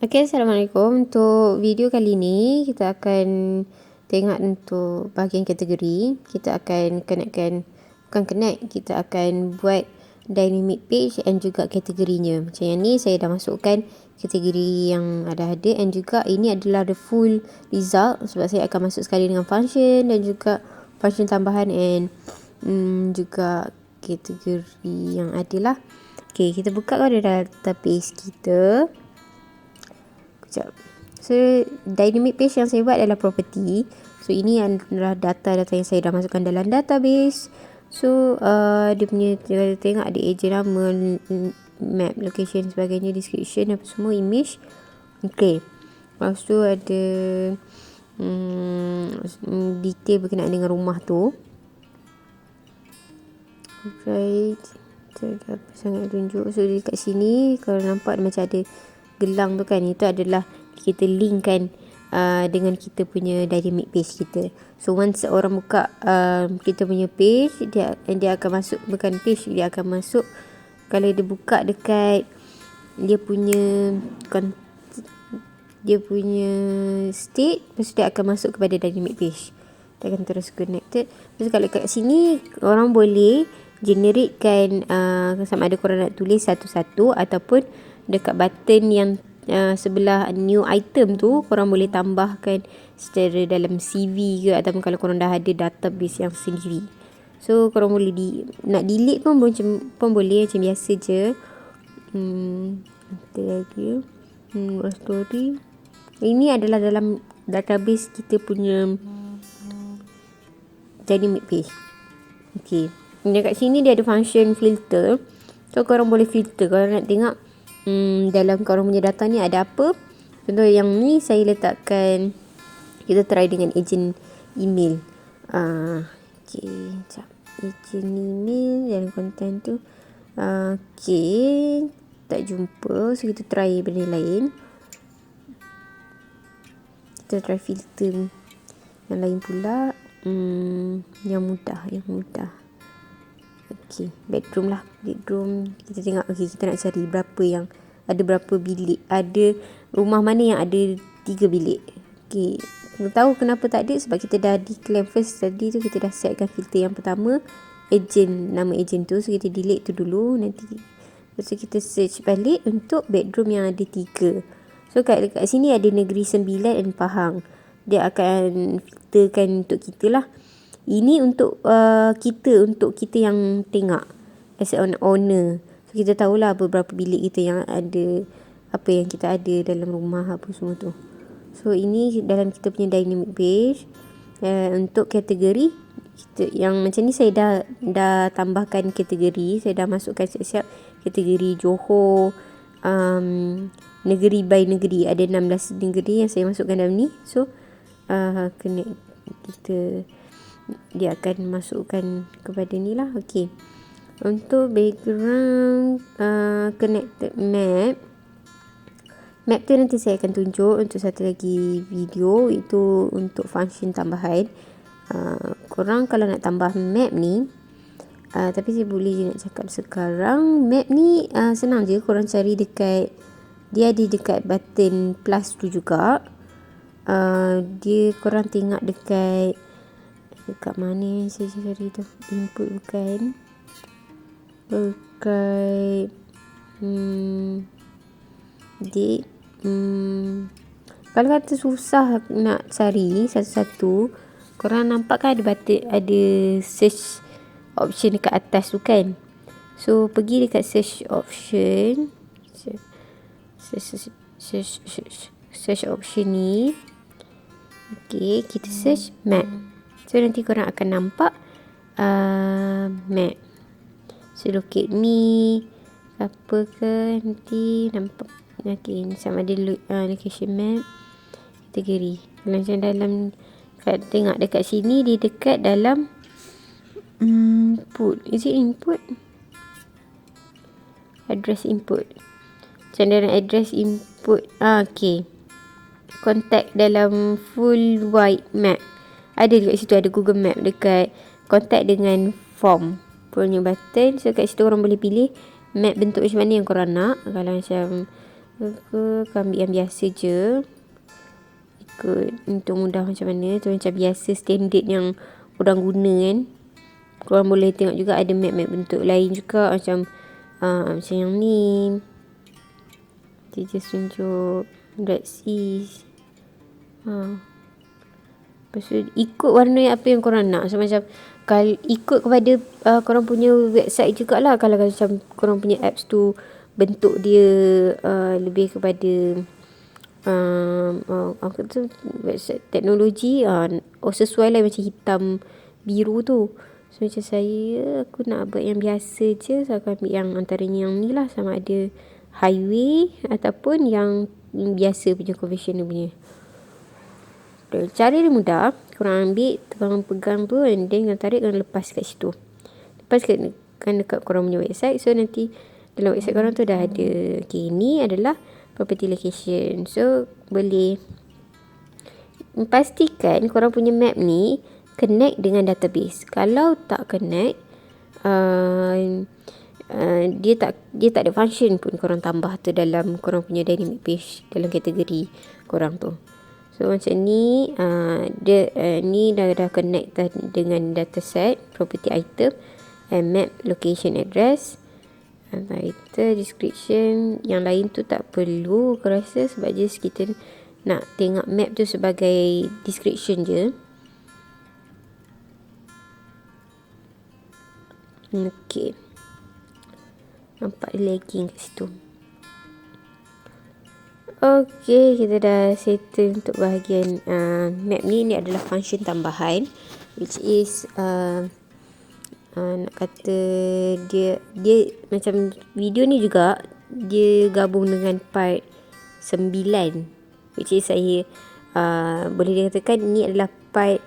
Okay, Assalamualaikum. Untuk video kali ni, kita akan tengok untuk bahagian kategori. Kita akan kita akan buat dynamic page and juga kategorinya. Macam yang ni, saya dah masukkan kategori yang ada and juga ini adalah the full result sebab saya akan masuk sekali dengan function dan juga function tambahan and juga kategori yang ada lah. Okay, kita buka pada database kita. So dynamic page yang saya buat adalah property. So ini adalah data-data yang saya dah masukkan dalam database. So dia punya, kita tengok ada agent nama, map, location, sebagainya, description, apa semua, image. Okay, lepas tu ada detail berkenaan dengan rumah tu. Right, saya dah sangat tunjuk. So dekat sini kalau nampak macam ada gelang tu kan, itu adalah kita linkkan dengan kita punya dynamic page kita. So once orang buka kita punya page, dia akan masuk, bukan page, dia akan masuk, kalau dia buka dekat dia punya state, lepas dia akan masuk kepada dynamic page, dia akan terus connected. Lepas kalau kat sini orang boleh generatekan sama ada korang nak tulis satu-satu ataupun dekat button yang sebelah new item tu korang boleh tambahkan secara dalam CV ke, ataupun kalau korang dah ada database yang sendiri. So korang boleh nak delete pun boleh macam biasa je. Ada lagi story. Ini adalah dalam database kita punya dynamic page. Okay, dekat sini dia ada function filter. So korang boleh filter kalau nak tengok dalam korang punya data ni ada apa. Contoh yang ni saya letakkan, kita try dengan agent email. Okay, sekejap. Agent email dalam content tu. Okay, tak jumpa. So kita try benda lain. Kita try filter yang lain pula. Yang mudah. Okay, bedroom lah. Bedroom kita tengok. Okay, kita nak cari berapa bilik. Ada rumah mana yang ada 3 bilik. Okay, kita tahu kenapa tak ada, sebab kita dah declare first tadi tu, kita dah setkan filter yang pertama, nama agent tu. So kita delete tu dulu. Nanti lepas tu kita search balik untuk bedroom yang ada 3. So kat sini ada Negeri Sembilan dan Pahang. Dia akan filterkan untuk kita lah. Ini untuk kita yang tengok as an owner. So kita tahulah beberapa bilik kita yang ada, apa yang kita ada dalam rumah, apa semua tu. So ini dalam kita punya dynamic page. Untuk kategori kita yang macam ni, saya dah tambahkan kategori. Saya dah masukkan siap-siap kategori Johor, negeri by negeri. Ada 16 negeri yang saya masukkan dalam ni. So dia akan masukkan kepada ni lah. Okay, untuk background connected map tu nanti saya akan tunjuk untuk satu lagi video. Itu untuk function tambahan. Korang kalau nak tambah map ni, tapi saya boleh je nak cakap sekarang. Map ni senang je, korang cari dekat, dia ada dekat button plus tu juga. Dia korang tengok dekat mana yang saya cari tu, input bukan dekat kalau kata susah nak cari satu-satu, korang nampak kan ada button, ada search option dekat atas tu kan. So pergi dekat search option, search option ni. Okay, kita search map. So nanti korang akan nampak map. So locate me apa ke, nanti nampak. Okay, sama ada location map, kategori. Kalau macam dalam, tengok dekat sini, dia dekat dalam input. Is it input? Address input. Macam dalam address input. Okay, contact dalam full wide map. Ada dekat situ, ada Google Map dekat contact dengan form punya button. So kat situ orang boleh pilih map bentuk macam mana yang korang nak. Kalau macam Aku akan ambil yang biasa je, ikut untuk mudah macam mana tu, macam biasa standard yang orang guna kan. Korang boleh tengok juga ada map-map bentuk lain juga, macam macam yang ni dia just tunjuk Red Seas. Lepas tu ikut warna apa yang korang nak. So macam kalau ikut kepada korang punya website jugalah. Kalau macam korang punya apps tu bentuk dia lebih kepada aku tu website teknologi, sesuai lah macam hitam biru tu. So macam saya, aku nak buat yang biasa je. So aku ambil yang antaranya yang ni lah, sama ada highway ataupun yang biasa punya conventional punya. Cara dia mudah. Korang ambil, korang pegang tu, and then korang tarik, korang lepas kat situ. Lepas kan dekat korang punya website. So nanti dalam website korang tu dah ada, okay, ni adalah property location. So boleh pastikan korang punya map ni connect dengan database. Kalau tak connect, dia tak ada function pun korang tambah tu dalam korang punya dynamic page, dalam kategori korang tu. So macam ni, ni dah connect dengan dataset, property item, and map location address, title, description. Yang lain tu tak perlu aku rasa, sebab just kita nak tengok map tu sebagai description je. Okay, nampak lagging kat situ. Okay, kita dah settle untuk bahagian map ni. Ni adalah function tambahan, which is nak kata dia macam video ni juga dia gabung dengan part 9, which is saya boleh dikatakan ni adalah part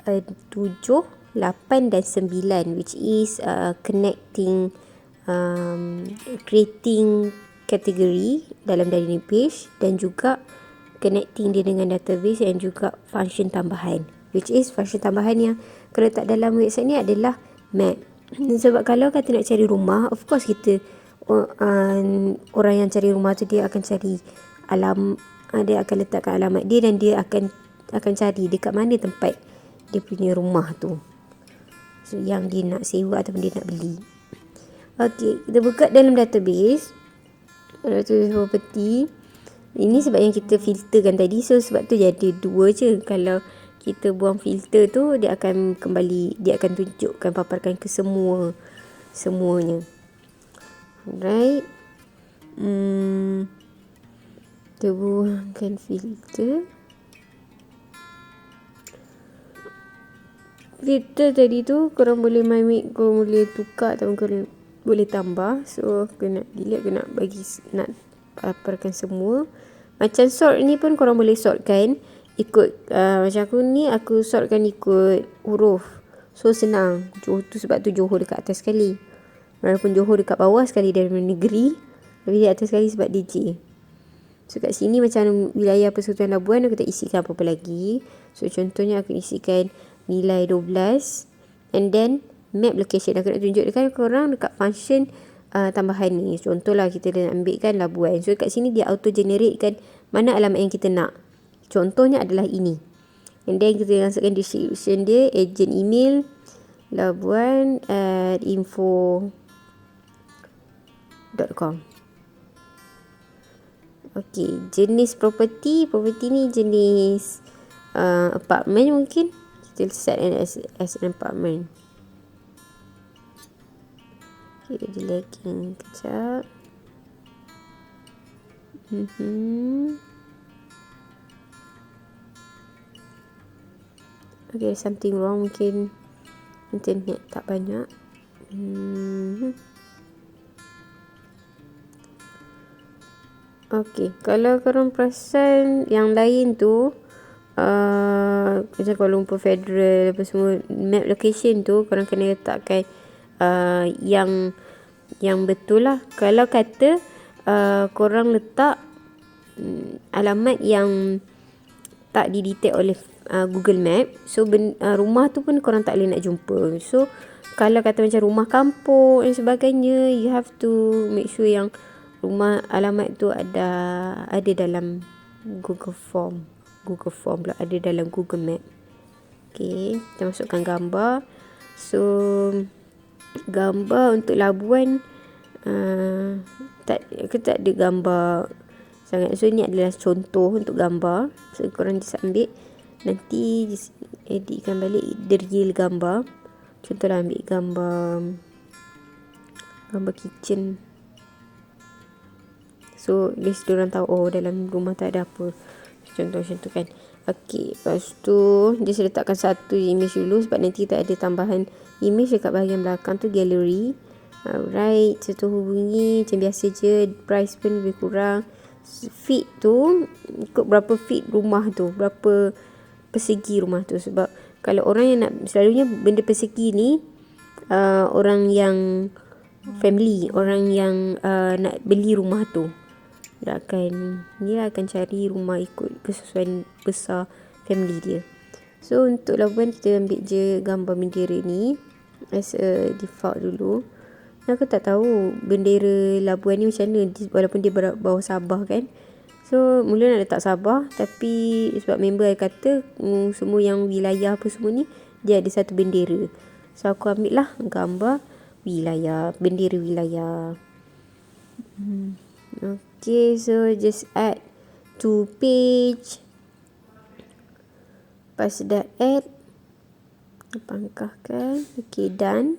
7, 8 dan 9, which is connecting, creating kategori dalam dynamic page, dan juga connecting dia dengan database, dan juga function tambahan, which is function tambahan yang kalau letak dalam website ni adalah map. Sebab kalau kata nak cari rumah, of course kita orang yang cari rumah tu dia akan cari dia akan letakkan alamat dia, dan dia akan cari dekat mana tempat dia punya rumah tu, so yang dia nak sewa ataupun dia nak beli. Okay, kita buka dalam database property. Ini sebab yang kita filterkan tadi, so sebab tu jadi 2 je. Kalau kita buang filter tu, dia akan tunjukkan, paparkan ke semuanya. Alright. Kita buangkan filter. Filter tadi tu korang boleh korang boleh tukar atau korang boleh tambah. So aku nak delete, aku nak paparkan semua. Macam sort ni pun korang boleh sortkan ikut macam aku ni, aku sortkan ikut huruf. So senang. Sebab tu Johor dekat atas sekali, walaupun Johor dekat bawah sekali dari negeri, tapi di atas sekali sebab DJ. So kat sini macam wilayah Persekutuan Labuan, aku tak isikan apa-apa lagi. So contohnya aku isikan nilai 12, and then map location. Aku nak tunjukkan korang dekat function tambahan ni. Contohlah kita dah ambil kan Labuan, so kat sini dia auto generate kan mana alamat yang kita nak. Contohnya adalah ini, and then kita masukkan description dia, agent email labuan@info.com. Okay, jenis property ni jenis apartment, mungkin kita set as an apartment. Okay, dia lagging kejap. Okay, something wrong, mungkin internet tak banyak. Okay, kalau korang perasan yang lain tu, macam Kuala Lumpur Federal apa semua, map location tu korang kena letakkan yang betul lah. Kalau kata korang letak alamat yang tak didetect oleh Google Map, so rumah tu pun korang tak boleh nak jumpa. So kalau kata macam rumah kampung dan sebagainya, you have to make sure yang rumah alamat tu ada dalam Google Form pula, ada dalam Google Map. Okay, kita masukkan gambar. So gambar untuk Labuan tak ada gambar sangat. So ni adalah contoh untuk gambar. So korang just ambil, nanti just editkan balik the real gambar. Contohlah ambil gambar kitchen. So at least diorang tahu dalam rumah tak ada apa. Contoh macam tu kan. Okay, lepas tu just letakkan satu image dulu, sebab nanti kita ada tambahan image dekat bahagian belakang tu, gallery. Alright, so hubungi macam biasa je. Price pun lebih kurang. Feet tu ikut berapa feet rumah tu, berapa persegi rumah tu. Sebab kalau orang yang nak, selalunya benda persegi ni orang yang family, orang yang nak beli rumah tu, dia akan cari rumah ikut kesesuaian besar family dia. So untuk Labuan kita ambil je gambar bendera ni as a default dulu. Aku tak tahu bendera Labuan ni macam mana, walaupun dia bawah Sabah kan. So mula nak letak Sabah, tapi sebab member kata semua yang wilayah apa semua ni dia ada satu bendera. So aku ambil lah gambar wilayah, bendera wilayah. Okay, so just add to page. Lepas dah add, pangkahkan. Okay, done.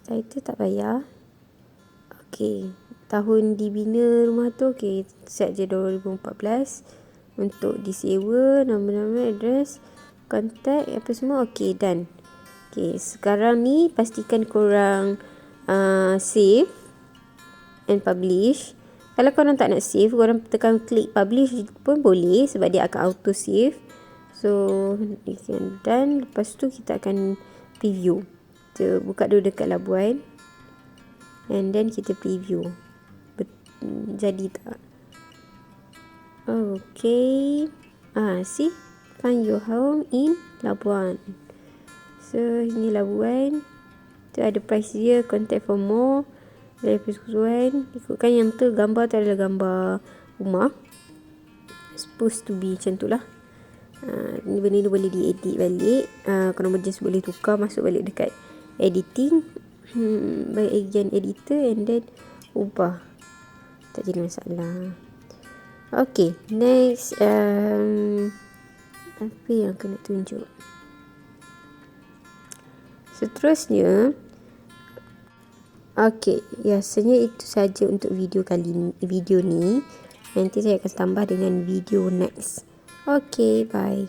Title tak payah. Okay, tahun dibina rumah tu, okay, set je 2014. Untuk disewa, nama-nama, address, contact, apa semua, okay, done. Okay, sekarang ni pastikan korang save and publish. Kalau korang tak nak save, korang tekan klik publish pun boleh, sebab dia akan auto save. So done. Lepas tu kita akan preview. Kita buka dulu dekat Labuan, and then kita preview jadi tak. Okay, see, find your home in Labuan. So ini Labuan tu, ada price dia, contact for more, dari persetujuan. Ikutkan yang tu, gambar tu adalah gambar rumah, supposed to be macam tu lah. Ni benda ni boleh diedit balik. Korang just boleh tukar, masuk balik dekat editing, bahagian editor, and then ubah, tak jadi masalah. Okay, next apa yang kena tunjuk seterusnya. Okay, biasanya itu saja untuk video ni. Nanti saya akan tambah dengan video next. Okay, bye.